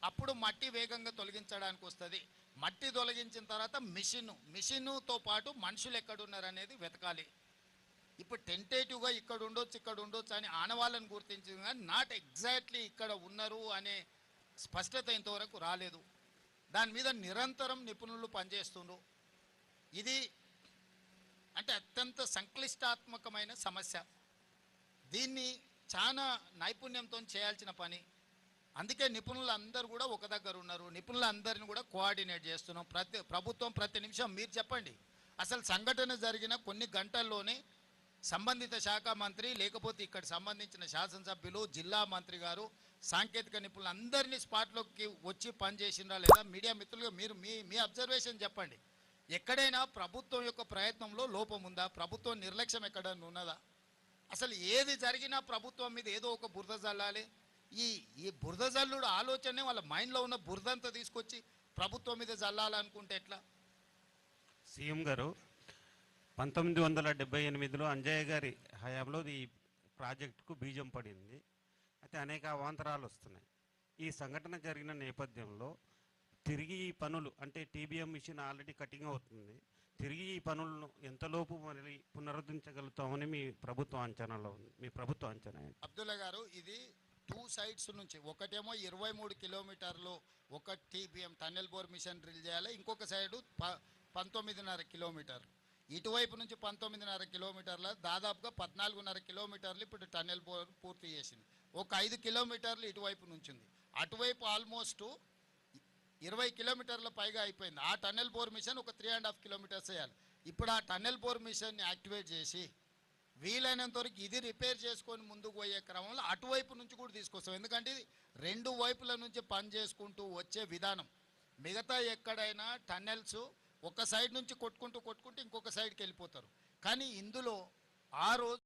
అప్పుడు మట్టి వేగంగా తొలగించడానికి వస్తుంది. మట్టి తొలగించిన తర్వాత మిషన్తో పాటు మనుషులు ఎక్కడున్నారు అనేది వెతకాలి. ఇప్పుడు టెంటేటివ్గా ఇక్కడ ఉండొచ్చు అని ఆనవాళ్ళని గుర్తించింది, కానీ నాట్ ఎగ్జాక్ట్లీ ఇక్కడ ఉన్నారు అనే స్పష్టత ఇంతవరకు రాలేదు. దాని మీద నిరంతరం నిపుణులు పనిచేస్తున్నారు. ఇది అంటే అత్యంత సంక్లిష్టాత్మకమైన సమస్య. దీన్ని చాలా నైపుణ్యంతో చేయాల్సిన పని. అందుకే నిపుణులు అందరూ కూడా ఒక దగ్గర ఉన్నారు. నిపుణులందరిని కూడా కోఆర్డినేట్ చేస్తున్నాం. ప్రభుత్వం ప్రతి నిమిషం మీరు చెప్పండి, అసలు సంఘటన జరిగిన కొన్ని గంటల్లోనే సంబంధిత శాఖ మంత్రి, లేకపోతే ఇక్కడ సంబంధించిన శాసనసభ్యులు, జిల్లా మంత్రి గారు, సాంకేతిక నిపుణులు అందరినీ స్పాట్లోకి వచ్చి పనిచేసినా లేదా? మీడియా మిత్రులుగా మీరు మీ అబ్జర్వేషన్ చెప్పండి. ఎక్కడైనా ప్రభుత్వం యొక్క ప్రయత్నంలో లోపం ఉందా? ప్రభుత్వం నిర్లక్ష్యం ఎక్కడైనా ఉన్నదా? అసలు ఏది జరిగినా ప్రభుత్వం మీద ఏదో ఒక బురద జల్లాలి. ఈ బురద జల్లుడు ఆలోచనే వాళ్ళ మైండ్లో ఉన్న బురదంతా తీసుకొచ్చి ప్రభుత్వం మీద జల్లాలనుకుంటే ఎట్లా? సీఎం గారు 1978లో అంజయ్య గారి హయాంలో ఈ ప్రాజెక్టుకు బీజం పడింది. అయితే అనేక అవాంతరాలు వస్తున్నాయి. ఈ సంఘటన జరిగిన నేపథ్యంలో తిరిగి ఈ పనులు అంటే టీబీఎం మిషన్ ఆల్రెడీ కటింగ్ అవుతుంది. తిరిగి ఈ పనులను ఎంతలోపు మరి పునరుద్ధరించగలుగుతామని మీ ప్రభుత్వ అంచనాలో ఉంది? మీ ప్రభుత్వ అంచనా? అబ్దుల్లా గారు, ఇది 2 సైడ్స్ నుంచి, ఒకటేమో 23 కిలోమీటర్లు ఒక TBM tunnel bore machine drill చేయాలి, ఇంకొక సైడు 19.5 కిలోమీటర్లు. ఇటువైపు నుంచి 19.5 కిలోమీటర్ల, దాదాపుగా 14.5 కిలోమీటర్లు ఇప్పుడు టన్నెల్ బోర్ పూర్తి చేసింది. ఒక 5 కిలోమీటర్లు ఇటువైపు నుంచి ఉంది. అటువైపు ఆల్మోస్ట్ 20 కిలోమీటర్ల పైగా అయిపోయింది. ఆ టన్నెల్ బోర్ మిషన్ ఒక 3.5 కిలోమీటర్స్ వేయాలి. ఇప్పుడు ఆ టన్నెల్ బోర్ మిషన్ని యాక్టివేట్ చేసి వీలైనంత వరకు ఇది రిపేర్ చేసుకొని ముందుకు పోయే క్రమంలో అటువైపు నుంచి కూడా తీసుకొస్తాం. ఎందుకంటే ఇది 2 వైపుల నుంచి పని చేసుకుంటూ వచ్చే విధానం. మిగతా ఎక్కడైనా టన్నెల్స్ ఒక సైడ్ నుంచి కొట్టుకుంటూ ఇంకొక సైడ్కి వెళ్ళిపోతారు. కానీ ఇందులో ఆ రోజు